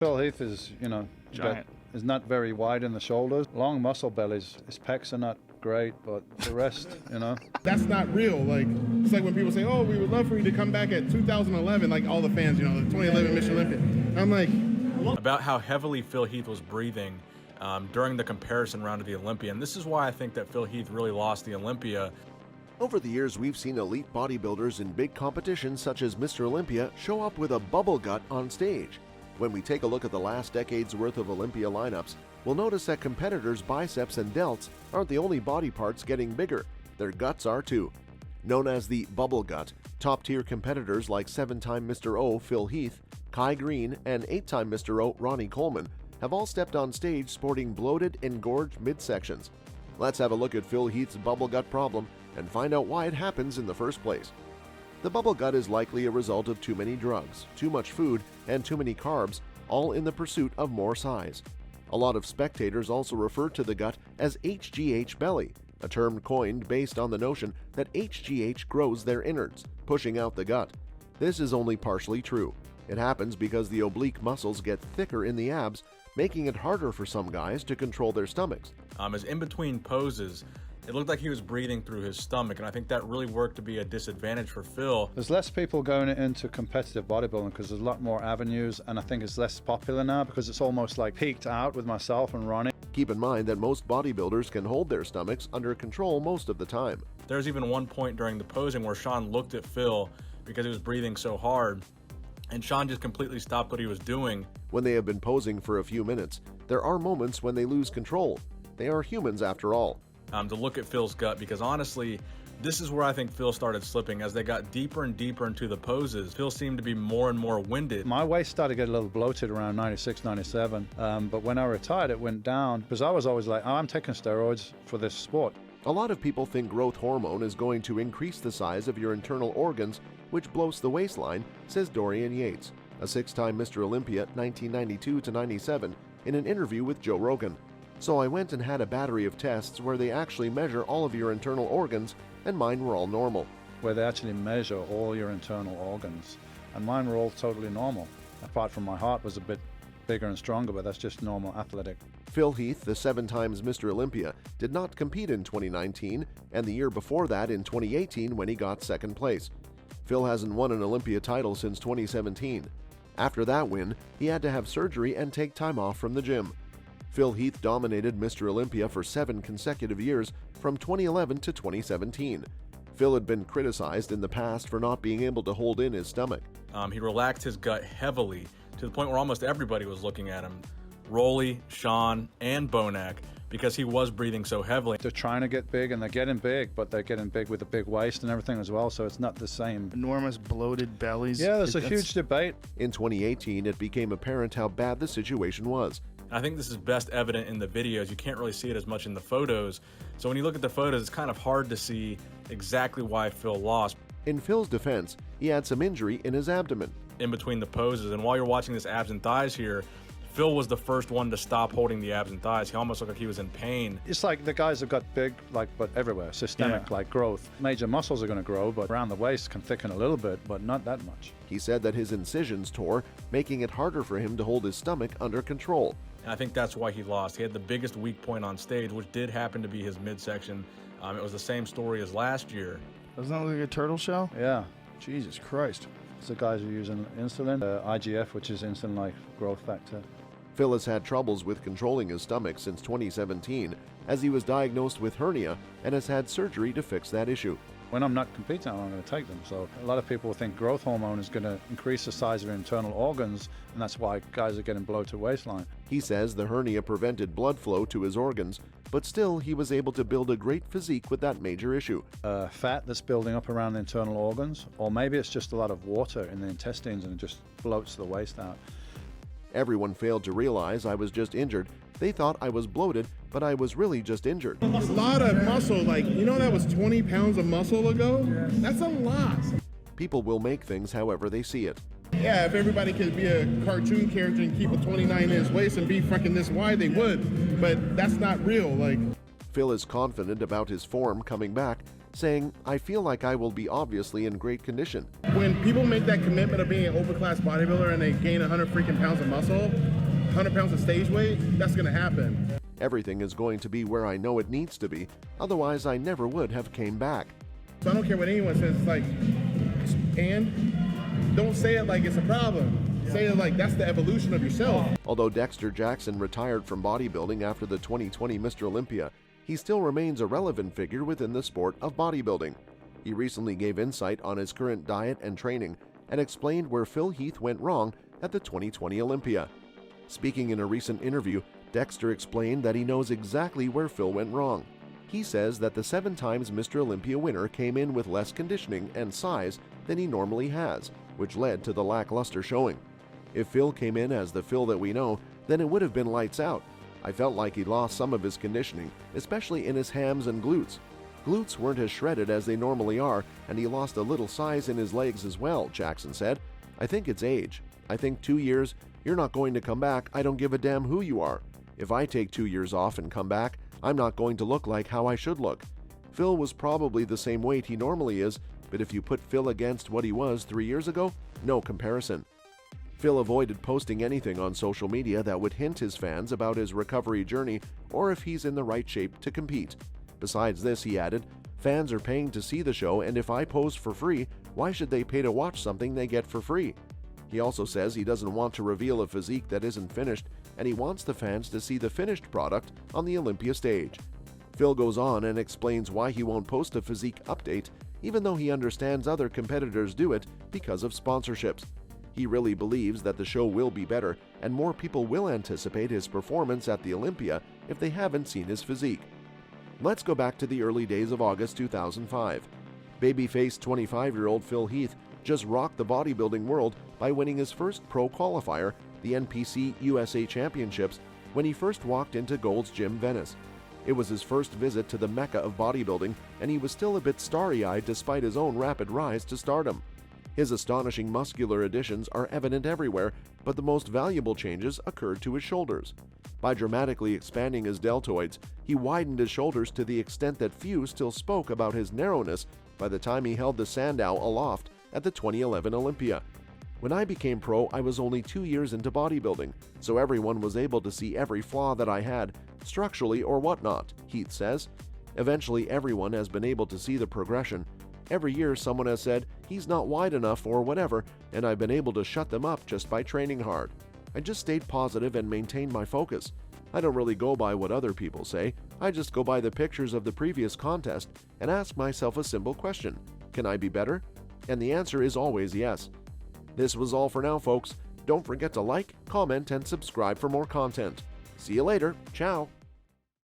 Phil Heath is, Giant. is not very wide in the shoulders. Long muscle bellies. His pecs are not great, but the rest, That's not real. Like, it's like when people say, oh, we would love for you to come back at 2011, like all the fans, the 2011 Mission Olympic. I'm like... About how heavily Phil Heath was breathing during the comparison round of the Olympia. And this is why I think that Phil Heath really lost the Olympia. Over the years, we've seen elite bodybuilders in big competitions such as Mr. Olympia show up with a bubble gut on stage. When we take a look at the last decade's worth of Olympia lineups, we'll notice that competitors' biceps and delts aren't the only body parts getting bigger. Their guts are too. Known as the bubble gut, top-tier competitors like 7-time Mr. O, Phil Heath, Kai Green, and 8-time Mr. O, Ronnie Coleman, have all stepped on stage sporting bloated, engorged midsections. Let's have a look at Phil Heath's bubble gut problem and find out why it happens in the first place. The bubble gut is likely a result of too many drugs, too much food, and too many carbs, all in the pursuit of more size. A lot of spectators also refer to the gut as HGH belly, a term coined based on the notion that HGH grows their innards, pushing out the gut. This is only partially true. It happens because the oblique muscles get thicker in the abs, making it harder for some guys to control their stomachs. As in between poses, it looked like he was breathing through his stomach, and I think that really worked to be a disadvantage for Phil. There's less people going into competitive bodybuilding because there's a lot more avenues, and I think it's less popular now because it's almost like peaked out with myself and Ronnie. Keep in mind that most bodybuilders can hold their stomachs under control most of the time. There's even one point during the posing where Sean looked at Phil because he was breathing so hard, and Sean just completely stopped what he was doing. When they have been posing for a few minutes, there are moments when they lose control. They are humans after all. To look at Phil's gut, because honestly, this is where I think Phil started slipping. As they got deeper and deeper into the poses, Phil seemed to be more and more winded. My waist started to get a little bloated around 96, 97, but when I retired, it went down because I was always like, oh, I'm taking steroids for this sport. A lot of people think growth hormone is going to increase the size of your internal organs, which bloats the waistline, says Dorian Yates, a 6-time Mr. Olympia 1992 to 97, in an interview with Joe Rogan. So I went and had a battery of tests where they actually measure all of your internal organs, and mine were all normal. Where they actually measure all your internal organs, and mine were all totally normal. Apart from my heart was a bit bigger and stronger, but that's just normal athletic. Phil Heath, the 7 times Mr. Olympia, did not compete in 2019, and the year before that in 2018 when he got 2nd place. Phil hasn't won an Olympia title since 2017. After that win, he had to have surgery and take time off from the gym. Phil Heath dominated Mr. Olympia for 7 consecutive years from 2011 to 2017. Phil had been criticized in the past for not being able to hold in his stomach. He relaxed his gut heavily to the point where almost everybody was looking at him. Rolly, Sean, and Bonac, because he was breathing so heavily. They're trying to get big, and they're getting big, but they're getting big with a big waist and everything as well, so it's not the same. Enormous bloated bellies. Yeah, there's a huge debate. In 2018, it became apparent how bad the situation was. I think this is best evident in the videos. You can't really see it as much in the photos. So when you look at the photos, it's kind of hard to see exactly why Phil lost. In Phil's defense, he had some injury in his abdomen. In between the poses, and while you're watching this abs and thighs here, Phil was the first one to stop holding the abs and thighs. He almost looked like he was in pain. It's like the guys have got big, but everywhere, systemic, like growth. Major muscles are going to grow, but around the waist can thicken a little bit, but not that much. He said that his incisions tore, making it harder for him to hold his stomach under control. And I think that's why he lost. He had the biggest weak point on stage, which did happen to be his midsection. It was the same story as last year. Doesn't that look like a turtle shell? Yeah. Jesus Christ. It's the guys who are using insulin, IGF, which is insulin-like growth factor. Phil has had troubles with controlling his stomach since 2017, as he was diagnosed with hernia and has had surgery to fix that issue. When I'm not competing, I'm going to take them. So a lot of people think growth hormone is going to increase the size of your internal organs, and that's why guys are getting bloated waistline. He says the hernia prevented blood flow to his organs, but still he was able to build a great physique with that major issue. Fat that's building up around the internal organs, or maybe it's just a lot of water in the intestines and it just bloats the waist out. Everyone failed to realize I was just injured. They thought I was bloated, but I was really just injured. A lot of muscle, that was 20 pounds of muscle ago? That's a lot. People will make things however they see it. Yeah, if everybody could be a cartoon character and keep a 29-inch waist and be fucking this wide, they would. But that's not real. Phil is confident about his form coming back, saying, I feel like I will be obviously in great condition. When people make that commitment of being an overclass bodybuilder and they gain 100 freaking pounds of muscle, 100 pounds of stage weight, that's gonna happen. Everything is going to be where I know it needs to be, otherwise I never would have came back. So I don't care what anyone says, it's like, and don't say it like it's a problem. Say it like that's the evolution of yourself. Although Dexter Jackson retired from bodybuilding after the 2020 Mr. Olympia, he still remains a relevant figure within the sport of bodybuilding. He recently gave insight on his current diet and training and explained where Phil Heath went wrong at the 2020 Olympia. Speaking in a recent interview, Dexter explained that he knows exactly where Phil went wrong. He says that the 7 times Mr. Olympia winner came in with less conditioning and size than he normally has, which led to the lackluster showing. If Phil came in as the Phil that we know, then it would have been lights out. I felt like he lost some of his conditioning, especially in his hams and glutes. Glutes weren't as shredded as they normally are, and he lost a little size in his legs as well, Jackson said. I think it's age. I think 2 years, you're not going to come back, I don't give a damn who you are. If I take 2 years off and come back, I'm not going to look like how I should look. Phil was probably the same weight he normally is, but if you put Phil against what he was 3 years ago, no comparison. Phil avoided posting anything on social media that would hint his fans about his recovery journey or if he's in the right shape to compete. Besides this, he added, fans are paying to see the show, and if I pose for free, why should they pay to watch something they get for free? He also says he doesn't want to reveal a physique that isn't finished, and he wants the fans to see the finished product on the Olympia stage. Phil goes on and explains why he won't post a physique update, even though he understands other competitors do it because of sponsorships. He really believes that the show will be better, and more people will anticipate his performance at the Olympia if they haven't seen his physique. Let's go back to the early days of August 2005. Babyface 25-year-old Phil Heath just rocked the bodybuilding world by winning his first pro qualifier, the NPC USA Championships, when he first walked into Gold's Gym Venice. It was his first visit to the mecca of bodybuilding, and he was still a bit starry-eyed despite his own rapid rise to stardom. His astonishing muscular additions are evident everywhere, but the most valuable changes occurred to his shoulders. By dramatically expanding his deltoids, he widened his shoulders to the extent that few still spoke about his narrowness by the time he held the Sandow aloft at the 2011 Olympia. When I became pro, I was only 2 years into bodybuilding, so everyone was able to see every flaw that I had, structurally or whatnot, Heath says. Eventually, everyone has been able to see the progression. Every year, someone has said, he's not wide enough or whatever, and I've been able to shut them up just by training hard. I just stayed positive and maintained my focus. I don't really go by what other people say. I just go by the pictures of the previous contest and ask myself a simple question. Can I be better? And the answer is always yes. This was all for now, folks. Don't forget to like, comment, and subscribe for more content. See you later. Ciao.